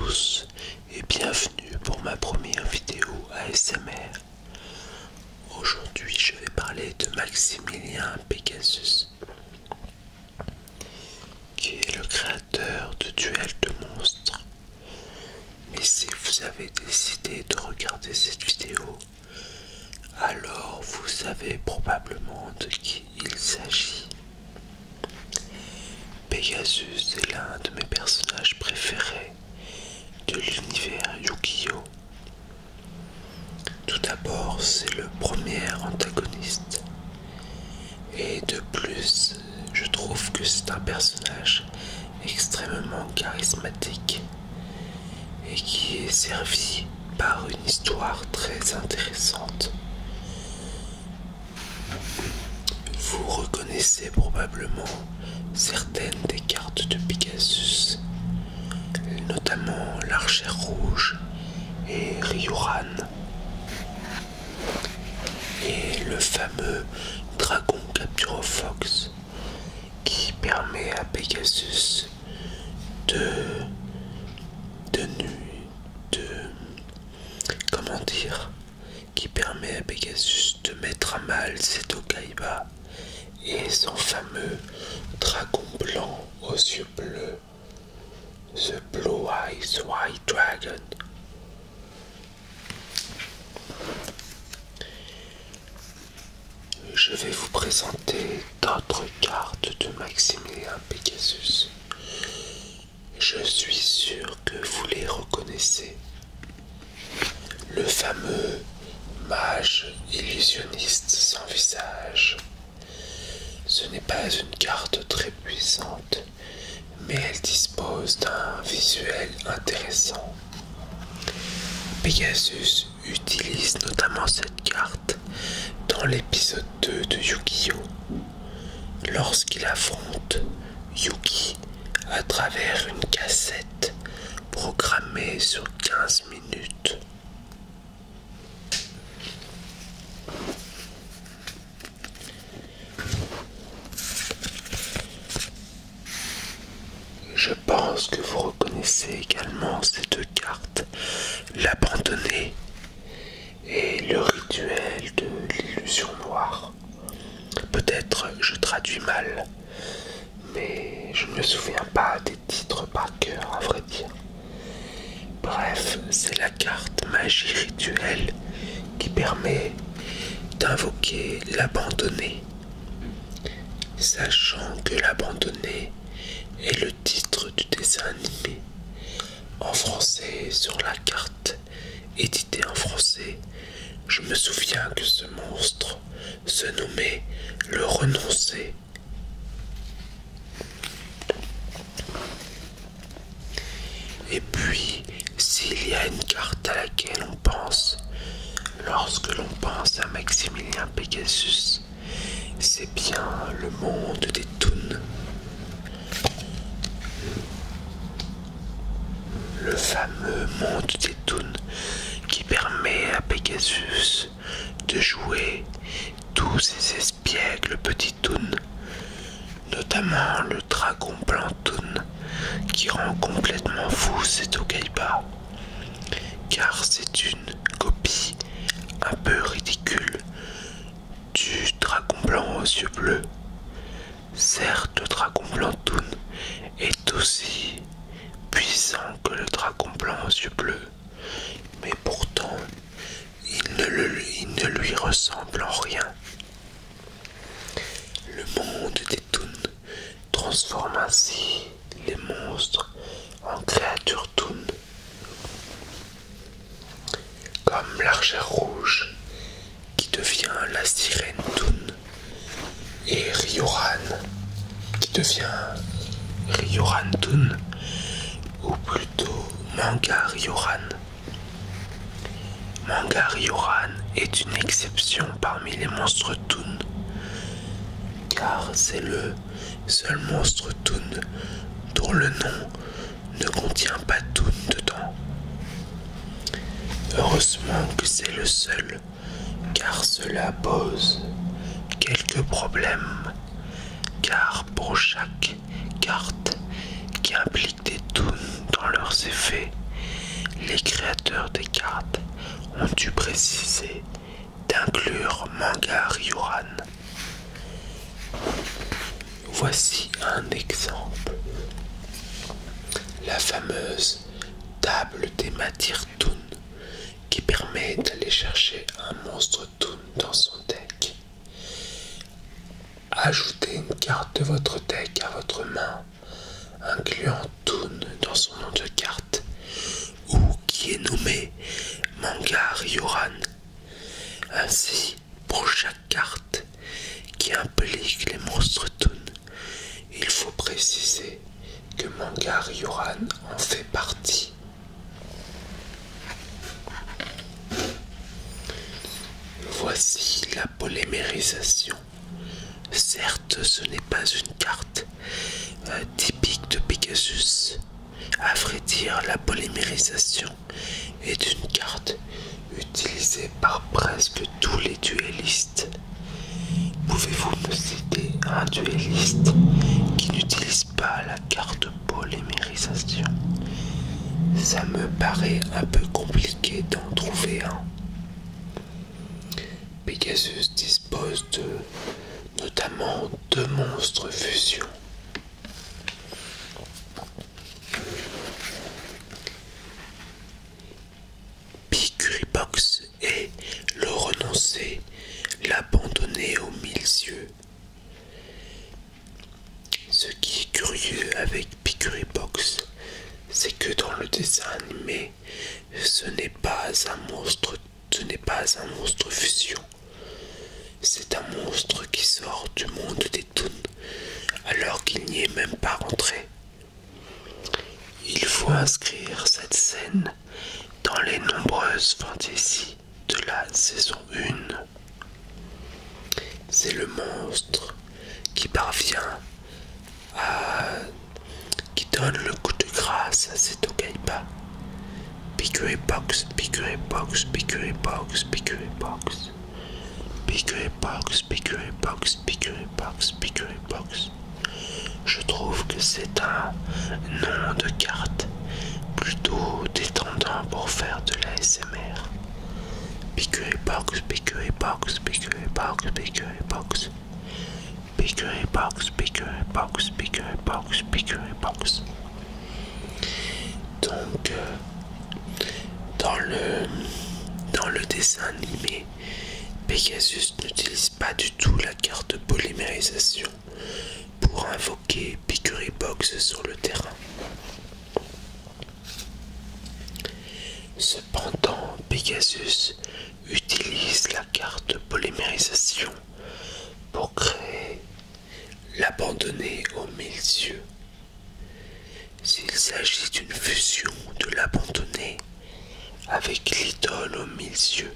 tous et bienvenue pour ma première vidéo ASMR. Aujourd'hui je vais parler de Maximilien Pegasus, qui est le créateur de Duel de monstres. Mais si vous avez décidé de regarder cette vidéo, alors vous savez probablement de qui il s'agit. Pegasus est l'un de mes personnages préférés de l'univers Yu-Gi-Oh! Tout d'abord, c'est le premier antagoniste. Et de plus, je trouve que c'est un personnage extrêmement charismatique et qui est servi par une histoire très intéressante. Vous reconnaissez probablement certaines des cartes de Pegasus, notamment l'Archère Rouge et Rioran, et le fameux Dragon Capturofox qui permet à Pegasus qui permet à Pegasus de mettre à mal Seto Kaiba et son fameux dragon blanc aux yeux bleus, The Blue Eyes White Dragon. Je vais vous présenter d'autres cartes de Maximilien Pegasus. Je suis sûr que vous les reconnaissez. Le fameux mage illusionniste sans visage. Ce n'est pas une carte très puissante, mais elle dispose d'un visuel intéressant. Pegasus utilise notamment cette carte dans l'épisode 2 de Yu-Gi-Oh! Lorsqu'il affronte Yugi à travers une cassette programmée sur 15 minutes. Je pense que vous reconnaissez également ces deux cartes, l'abandonné et le rituel de l'illusion noire. Peut-être je traduis mal, mais je ne me souviens pas des titres par cœur, à vrai dire. Bref, c'est la carte magie rituelle qui permet d'invoquer l'abandonné. Sachant que l'abandonné est le titre du dessin animé en français sur la carte éditée en français, je me souviens que ce monstre se nommait le Renoncé. Et puis, s'il y a une carte à laquelle on pense lorsque l'on pense à Maximilien Pegasus, c'est bien le monde des toons. Le fameux monde des toons qui permet à Pegasus de jouer tous ces espiègles petits toons, notamment le dragon blanc toon qui rend complètement fou Seto Kaiba, car c'est une copie un peu ridicule du dragon blanc aux yeux bleus. Certes, le dragon blanc toon est aussi puissant que le dragon blanc aux yeux bleus, mais pourtant il ne lui ressemble en rien. Le monde des toons transforme ainsi les monstres en créatures toon, comme l'Archère Rouge qui devient la Sirène toon et Rioran qui devient Rioran toon, ou plutôt Manga Rioran. Manga Rioran est une exception parmi les monstres toon, car c'est le seul monstre toon dont le nom ne contient pas toon dedans. Heureusement que c'est le seul, car cela pose quelques problèmes, car pour chaque carte qui implique des toons dans leurs effets, les créateurs des cartes ont dû préciser d'inclure Manga Ryuran. Voici un exemple. La fameuse table des matières Toon qui permet d'aller chercher un monstre Toon dans son deck. Ajoutez une carte de votre deck à votre main, incluant Toon dans son nom de carte, ou qui est nommé Manga Ryuran. Ainsi, pour chaque carte qui implique les monstres Toon, il faut préciser que Manga Ryuran en fait partie. Voici la polymérisation. Certes, ce n'est pas une carte typique de Pegasus. À vrai dire, la polymérisation est une carte utilisée par presque tous les duellistes. Pouvez-vous me citer un duelliste qui n'utilise pas la carte polymérisation? Ça me paraît un peu compliqué d'en trouver un. Pegasus dispose de notamment 2 monstres fusion. Picuribox et le renoncer, l'abandonner aux 1000 yeux. Ce qui est curieux avec Picuribox, c'est que dans le dessin animé, ce n'est pas un monstre fusion. C'est un monstre qui sort du monde des Toons, alors qu'il n'y est même pas rentré. Il faut inscrire cette scène dans les nombreuses fantaisies de la saison 1. C'est le monstre qui parvient qui donne le coup de grâce à Seto Kaiba. Picuribox, Picuribox, Picuribox, Picuribox. Picuribox, Picuribox, Picuribox, Picuribox. Je trouve que c'est un nom de carte plutôt détendant pour faire de l'ASMR. Picuribox, Picuribox, Picuribox, Picuribox. Picuribox, Picuribox, Picuribox, Picuribox. Donc, dans le dessin animé, Pegasus n'utilise pas du tout la carte polymérisation pour invoquer Picuribox sur le terrain. Cependant, Pegasus utilise la carte polymérisation pour créer l'abandonné aux 1000 yeux. S'il s'agit d'une fusion de l'abandonné avec l'idole aux 1000 yeux,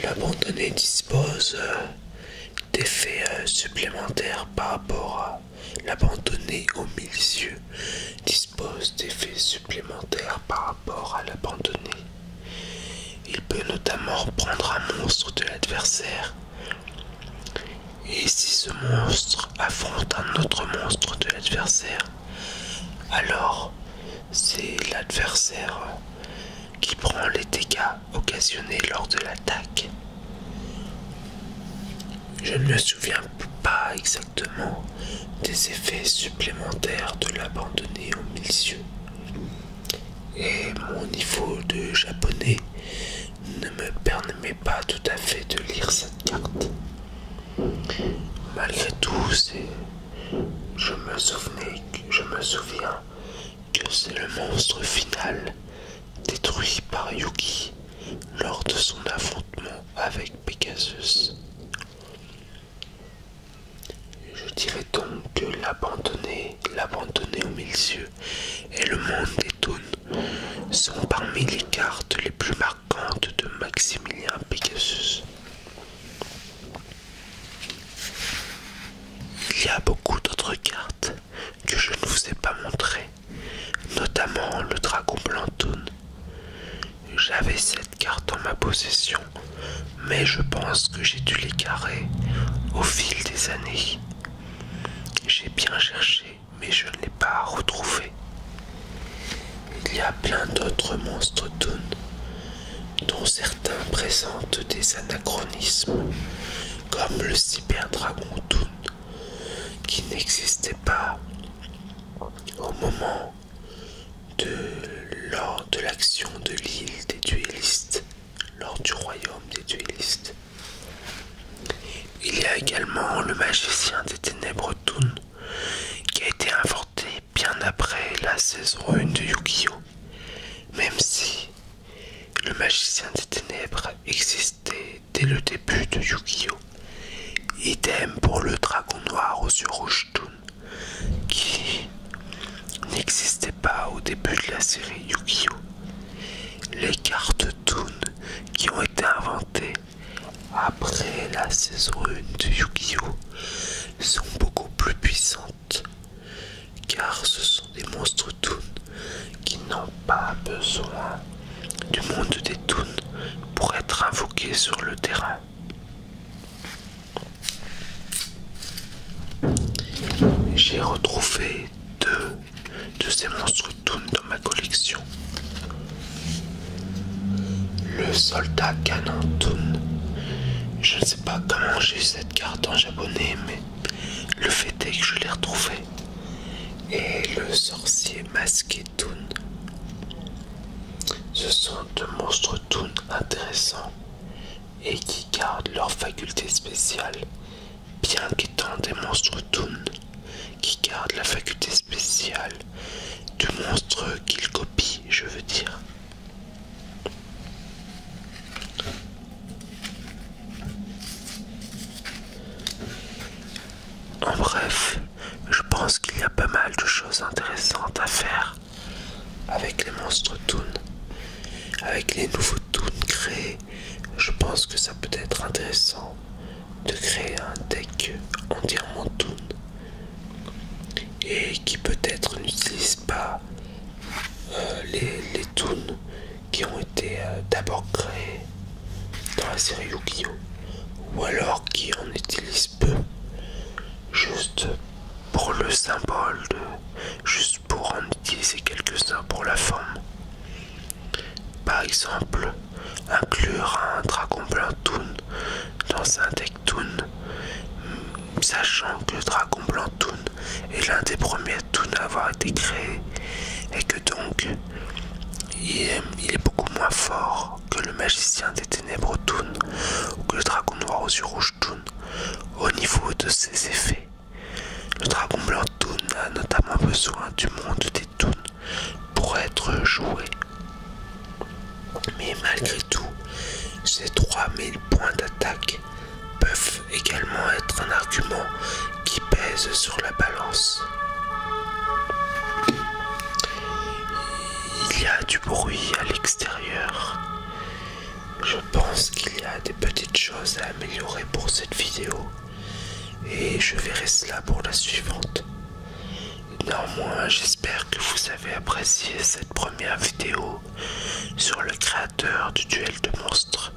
l'abandonné dispose d'effets supplémentaires par rapport à l'abandonné aux 1000 yeux dispose d'effets supplémentaires par rapport à l'abandonné. Il peut notamment prendre un monstre de l'adversaire, et si ce monstre affronte un autre monstre de l'adversaire, alors c'est l'adversaire qui prend les dégâts occasionnés lors de l'attaque. Je ne me souviens pas exactement des effets supplémentaires de l'abandonné aux 1000 yeux. Et mon niveau de japonais ne me permet pas tout à fait de lire cette carte. Malgré tout, je me souviens que c'est le monstre final détruit par Yugi lors de son affrontement avec Pegasus. Je dirais donc que l'abandonné aux 1000 yeux et le monde des Toons sont parmi les cartes les plus marquantes de Maximilien Pegasus. Il y a beaucoup d'autres cartes que je ne vous ai pas montrées, notamment le dragon blanc Toon. J'avais cette carte en ma possession, mais je pense que j'ai dû l'écarrer au fil des années. J'ai bien cherché, mais je ne l'ai pas retrouvé. Il y a plein d'autres monstres Toon, dont certains présentent des anachronismes, comme le cyberdragon Toon, qui n'existait pas au moment lors de l'action de l'île des duellistes, lors du royaume des duellistes. Il y a également le magicien des ténèbres Toon, qui a été inventé bien après la saison 1 de Yu-Gi-Oh! Même si le magicien des ténèbres existait dès le début de Yu-Gi-Oh! Idem pour le dragon noir aux yeux rouges Toon, qui n'existait pas au début de la série Yu-Gi-Oh! Les cartes Toon qui ont été inventées après la saison 1 de Yu-Gi-Oh! Sont beaucoup plus puissantes, car ce sont des monstres Toon qui n'ont pas besoin du monde des Toon pour être invoqués sur le terrain. J'ai retrouvé deux de ces monstres Toon dans ma collection. Le soldat canon Toon. Je ne sais pas comment j'ai eu cette carte en japonais, mais le fait est que je l'ai retrouvé. Et le sorcier masqué Toon. Ce sont deux monstres Toon intéressants et qui gardent leurs facultés spéciales, bien qu'étant des monstres Toon qui gardent la faculté spéciale du monstre qu'ils copient, je veux dire. En bref, je pense qu'il y a pas mal de choses intéressantes à faire avec les monstres Toon. Avec les nouveaux Toon créés, je pense que ça peut être intéressant de créer un deck entièrement Toon et qui peut-être n'utilise pas les Toon qui ont été d'abord créés dans la série Yu-Gi-Oh! Ou alors qui en utilisent peu, juste pour le symbole, juste pour en utiliser quelques-uns pour la forme. Par exemple, inclure un dragon blanc Toon dans un deck Toon, sachant que le dragon blanc Toon est l'un des premiers Toon à avoir été créé et que donc il est beaucoup moins fort que le magicien des ténèbres Toon ou que le dragon noir aux yeux rouges Toon au niveau de ses effets. Le dragon blanc Toon a notamment besoin du monde des Toon pour être joué. Mais malgré tout, ces 3000 points d'attaque peuvent également être un argument qui pèse sur la balance. Il y a du bruit à l'extérieur. Je pense qu'il y a des petites choses à améliorer pour cette vidéo et je verrai cela pour la suivante. Néanmoins, j'espère que vous avez apprécié cette première vidéo sur le créateur du duel de monstres.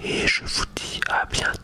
Et je vous dis à bientôt.